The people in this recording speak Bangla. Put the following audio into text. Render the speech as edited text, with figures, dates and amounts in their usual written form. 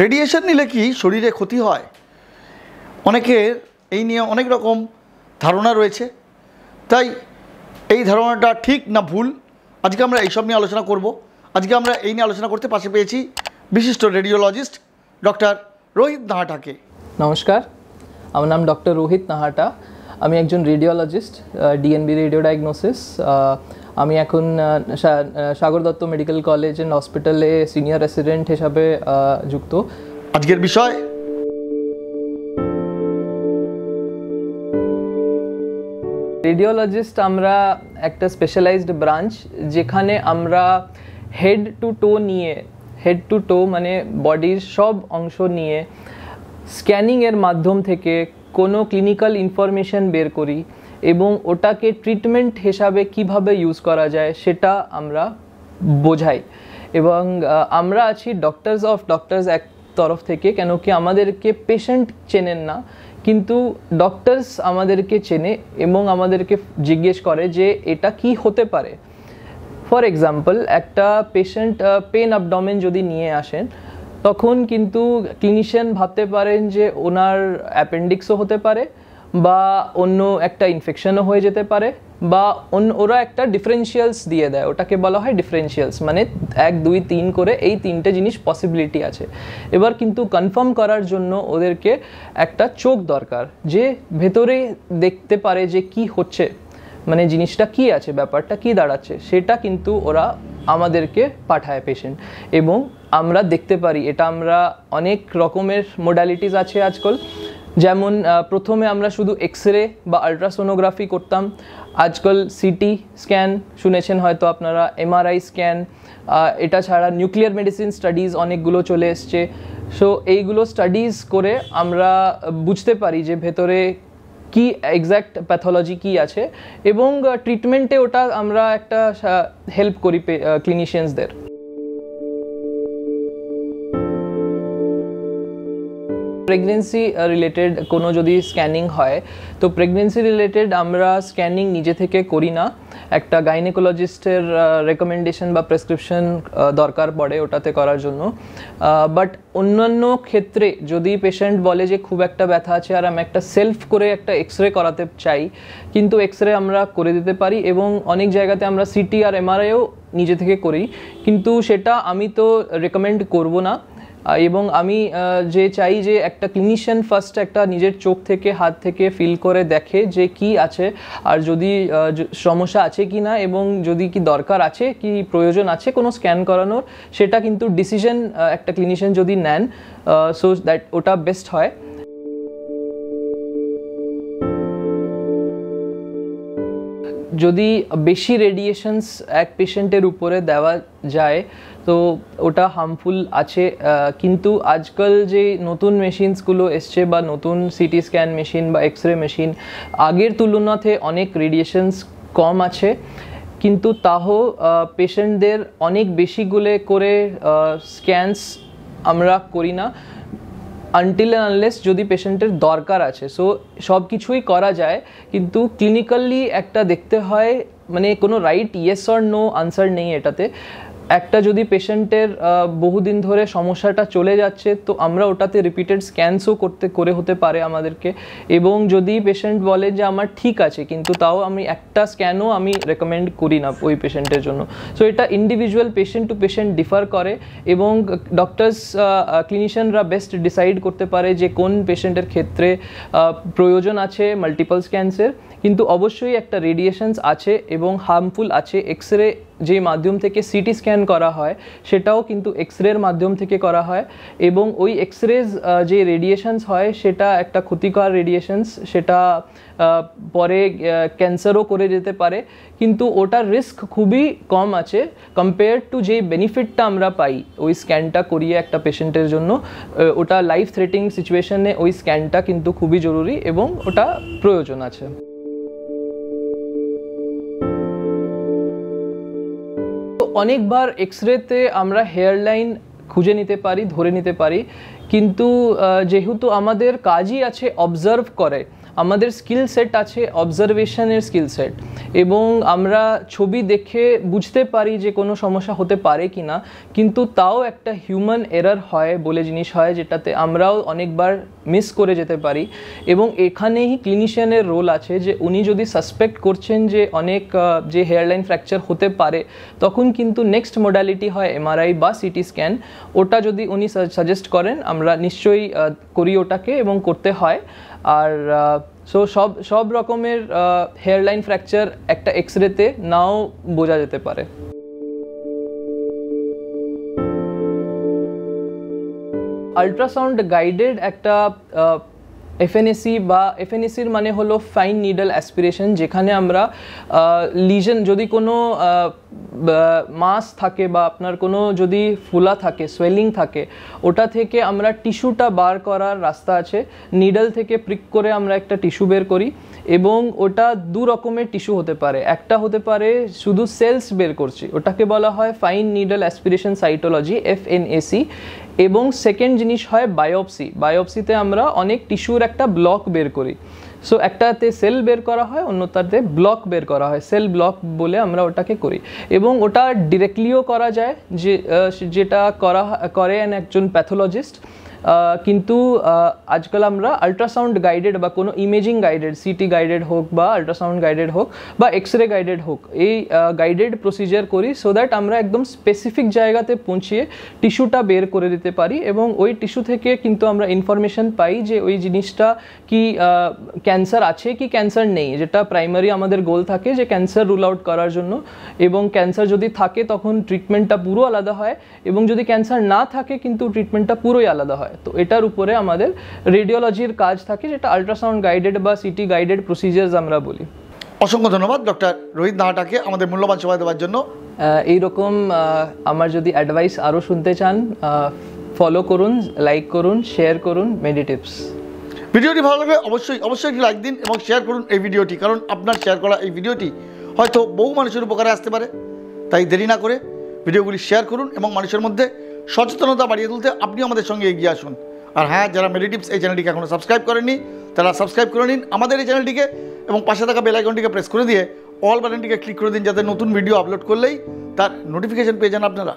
রেডিয়েশন নিলে কি শরীরে ক্ষতি হয়? অনেকের এই নিয়ে অনেক রকম ধারণা রয়েছে, তাই এই ধারণাটা ঠিক না ভুল আজকে আমরা এইসব নিয়ে আলোচনা করব। আজকে আমরা এই নিয়ে আলোচনা করতে পাশে পেয়েছি বিশিষ্ট রেডিওলজিস্ট ডক্টর রোহিত নাহাটাকে। নমস্কার, আমার নাম ডক্টর রোহিত নাহাটা। আমি একজন রেডিওলজিস্ট, ডিএনবি রেডিও ডায়াগনোসিস। আমি এখন Sagar Dutta medical college and হসপিটালে সিনিয়র রেসিডেন্ট হিসাবে যুক্ত। আজকের বিষয় রেডিওলজিস্ট আমরা একটা স্পেশালাইজড ব্রাঞ্চ, যেখানে আমরা হেড টু টো মানে বডির সব অংশ নিয়ে স্ক্যানিংয়ের মাধ্যম থেকে কোনো ক্লিনিক্যাল ইনফরমেশন বের করি এবং ওটাকে ট্রিটমেন্ট হিসাবে কিভাবে ইউজ করা যায় সেটা আমরা বোঝাই। এবং আমরা আছি ডক্টরস এক তরফ থেকে, কেন কি আমাদেরকে পেশেন্ট চেনেন না, কিন্তু ডক্টরস আমাদেরকে চেনে এবং আমাদেরকে জিজ্ঞেস করে যে এটা কি হতে পারে। ফর এক্সাম্পল, একটা পেশেন্ট পেন অ্যাবডোমেন যদি নিয়ে আসেন, তখন কিন্তু ক্লিনিশিয়ান ভাবতে পারেন যে ওনার অ্যাপেন্ডিক্সও হতে পারে বা অন্য একটা ইনফেকশনও হয়ে যেতে পারে, বা ওরা একটা ডিফারেন্সিয়ালস দিয়ে দেয়, ওটাকে বলা হয় ডিফারেন্সিয়ালস, মানে 1, 2, 3 করে এই 3টে জিনিস পসিবিলিটি আছে। এবার কিন্তু কনফার্ম করার জন্য ওদেরকে একটা চোখ দরকার, যে ভেতরে দেখতে পারে যে কি হচ্ছে, মানে জিনিসটা কি আছে, ব্যাপারটা কি দাঁড়াচ্ছে, সেটা কিন্তু ওরা আমাদেরকে পাঠায় পেশেন্ট, এবং আমরা দেখতে পারি। এটা আমরা অনেক রকমের মোডালিটিস আছে আজকাল। যেমন প্রথমে আমরা শুধু এক্সরে বা আলট্রাসোনোগ্রাফি করতাম, আজকাল সিটি স্ক্যান শুনেছেন হয়তো আপনারা, এমআরআই স্ক্যান, এটা ছাড়া নিউক্লিয়ার মেডিসিন স্টাডিজ অনেকগুলো চলে এসছে। সো এইগুলো স্টাডিজ করে আমরা বুঝতে পারি যে ভেতরে কি এক্স্যাক্ট প্যাথোলজি কি আছে, এবং ট্রিটমেন্টে ওটা আমরা একটা হেল্প করি ক্লিনিশিয়ানসদের। প্রেগনেন্সি রিলেটেড কোনো যদি স্ক্যানিং হয়, তো প্রেগনেন্সি রিলেটেড আমরা স্ক্যানিং নিজে থেকে করি না, একটা গাইনেকোলজিস্টের রেকমেন্ডেশন বা প্রেসক্রিপশন দরকার পড়ে ওটাতে করার জন্য। বাট অন্যান্য ক্ষেত্রে যদি পেশেন্ট বলে যে খুব একটা ব্যথা আছে আর আমি একটা সেলফ করে একটা এক্সরে করাতে চাই, কিন্তু এক্সরে আমরা করে দিতে পারি, এবং অনেক জায়গাতে আমরা সিটি আর এমআরআইও নিজে থেকে করি, কিন্তু সেটা আমি তো রেকমেন্ড করব না। এবং আমি যে চাই যে একটা ক্লিনিশিয়ান ফার্স্ট একটা নিজের চোখ থেকে হাত থেকে ফিল করে দেখে যে কি আছে, আর যদি সমস্যা আছে কি না, এবং যদি কি দরকার আছে, কি প্রয়োজন আছে কোনো স্ক্যান করানোর, সেটা কিন্তু ডিসিশন একটা ক্লিনিশিয়ান যদি নেন, সো দ্যাট ওটা বেস্ট হয়। যদি বেশি রেডিয়েশনস এক পেশেন্টের উপরে দেওয়া যায় তো ওটা হার্মফুল আছে, কিন্তু আজকাল যে নতুন মেশিনসগুলো এসছে বা নতুন সিটি স্ক্যান মেশিন বা এক্সরে মেশিন, আগের তুলনাতে অনেক রেডিয়েশনস কম আছে, কিন্তু তাও পেশেন্টদের অনেক বেশিগুলো করে স্ক্যানস আমরা করি না, আনটিল অ্যান্ড আনলেস যদি পেশেন্টের দরকার আছে। সো সব কিছুই করা যায়, কিন্তু ক্লিনিক্যালি একটা দেখতে হয়, মানে কোনো right yes or no answer নেই এটাতে। একটা যদি পেশেন্টের বহুদিন ধরে সমস্যাটা চলে যাচ্ছে, তো আমরা ওটাতে রিপিটেড স্ক্যানসও করে হতে পারে আমাদেরকে, এবং যদি পেশেন্ট বলে যে আমার ঠিক আছে, কিন্তু তাও আমি একটা স্ক্যানও আমি রেকমেন্ড করি না ওই পেশেন্টের জন্য। সো এটা individual patient to patient differ করে, এবং ডক্টরস ক্লিনিশিয়ানরা বেস্ট ডিসাইড করতে পারে যে কোন পেশেন্টের ক্ষেত্রে প্রয়োজন আছে মাল্টিপল স্ক্যানসের। কিন্তু অবশ্যই একটা রেডিয়েশনস আছে এবং হার্মফুল আছে। এক্সরে যে মাধ্যম থেকে সিটি স্ক্যান করা হয়, সেটাও কিন্তু এক্সরের মাধ্যম থেকে করা হয়, এবং ওই এক্সরেজ যে রেডিয়েশনস হয় সেটা একটা ক্ষতিকর রেডিয়েশনস, সেটা পরে ক্যান্সারও করে যেতে পারে, কিন্তু ওটার রিস্ক খুবই কম আছে কম্পেয়ার টু যেই বেনিফিটটা আমরা পাই ওই স্ক্যানটা করিয়ে একটা পেশেন্টের জন্য। ওটা লাইফ থ্রেটিং সিচুয়েশনে ওই স্ক্যানটা কিন্তু খুবই জরুরি এবং ওটা প্রয়োজন আছে। অনেকবার এক্সরেতে আমরা হেয়ার লাইন খুঁজে নিতে পারি, ধরে নিতে পারি, কিন্তু যেহেতু আমাদের কাজই আছে অবজার্ভ করে, আমাদের স্কিল সেট আছে অবজারভেশনের স্কিল সেট, এবং আমরা ছবি দেখে বুঝতে পারি যে কোনো সমস্যা হতে পারে কি না, কিন্তু তাও একটা হিউম্যান এরার হয় বলে জিনিস হয়, যেটাতে আমরাও অনেকবার মিস করে যেতে পারি। এবং এখানেই ক্লিনিশিয়ানের রোল আছে, যে উনি যদি সাসপেক্ট করছেন যে অনেক যে হেয়ারলাইন ফ্র্যাকচার হতে পারে, তখন কিন্তু নেক্সট মডালিটি হয় এমআরআই বা সিটি স্ক্যান। ওটা যদি উনি সাজেস্ট করেন আমরা নিশ্চয়ই করি ওটাকে, এবং করতে হয়। আর সো সব রকমের হেয়ারলাইন ফ্র্যাকচার একটা এক্সরেতে নাও বোঝা যেতে পারে। আল্ট্রাসাউন্ড গাইডেড একটা এফএনএসি বা এফএনএসির মানে হলো ফাইন নিডল অ্যাসপিরেশন, যেখানে আমরা লিজন যদি কোনো মাস থাকে বা আপনার কোনো যদি ফুলা থাকে, সোয়েলিং থাকে, ওটা থেকে আমরা টিস্যুটা বার করার রাস্তা আছে। নিডল থেকে প্রিক করে আমরা একটা টিস্যু বের করি, এবং ওটা দু রকমের টিস্যু হতে পারে। একটা হতে পারে শুধু সেলস বের করছি, ওটাকে বলা হয় fine needle aspiration cytology, FNAC. এবং সেকেন্ড জিনিস হয় বায়োপসি। বায়োপসিতে আমরা অনেক টিস্যুর একটা ব্লক বের করি। সো একটাতে সেল বের করা হয়, অন্যটাতে ব্লক বের করা হয়, সেল ব্লক বলে আমরা ওটাকে করি। এবং ওটা ডিরেক্টলিও করা যায়, যেটা করেন একজন প্যাথোলজিস্ট। কিন্তু আজকাল আমরা আল্ট্রাসাউন্ড গাইডেড বা কোনো ইমেজিং গাইডেড, সিটি গাইডেড হোক বা আল্ট্রাসাউন্ড গাইডেড হোক বা এক্সরে গাইডেড হোক, এই গাইডেড প্রসিজার করি, সো দ্যাট আমরা একদম স্পেসিফিক জায়গাতে পৌঁছিয়ে টিস্যুটা বের করে দিতে পারি। এবং ওই টিস্যু থেকে কিন্তু আমরা ইনফরমেশন পাই যে ওই জিনিসটা কি ক্যান্সার আছে কি ক্যান্সার নেই, যেটা প্রাইমারি আমাদের গোল থাকে যে ক্যান্সার রুল আউট করার জন্য। এবং ক্যান্সার যদি থাকে তখন ট্রিটমেন্টটা পুরো আলাদা হয়, এবং যদি ক্যান্সার না থাকে কিন্তু ট্রিটমেন্টটা পুরোই আলাদা হয়। তো এটার উপরে আমাদের রেডিওলজির কাজ থাকে, যেটা আল্ট্রাসাউন্ড গাইডেড বা সিটি গাইডেড প্রসিজার্স আমরা বলি। অসংখ্য ধন্যবাদ ডক্টর রোহিত নাহাটাকে আমাদের মূল্যবান সময় দেওয়ার জন্য। এইরকম আমার যদি অ্যাডভাইস আরও শুনতে চান, ফলো করুন, লাইক করুন, শেয়ার করুন মেডিটিপস। ভিডিওটি ভালো লাগলে অবশ্যই একটি লাইক দিন এবং শেয়ার করুন এই ভিডিওটি, কারণ আপনার শেয়ার করা এই ভিডিওটি হয়তো বহু মানুষের উপকারে আসতে পারে। তাই দেরি না করে ভিডিওগুলি শেয়ার করুন এবং মানুষের মধ্যে সচেতনতা বাড়িয়ে তুলতে আপনি আমাদের সঙ্গে এগিয়ে আসুন। আর হ্যাঁ, যারা মেডিটিপস এই চ্যানেলটিকে এখনও সাবস্ক্রাইব করেননি তারা সাবস্ক্রাইব করে নিন আমাদের এই চ্যানেলটিকে, এবং পাশে থাকা বেল আইকনটিকে প্রেস করে দিয়ে অল বাটনটিকে ক্লিক করে দিন, যাতে নতুন ভিডিও আপলোড করলেই তার নোটিফিকেশন পেয়ে যান আপনারা।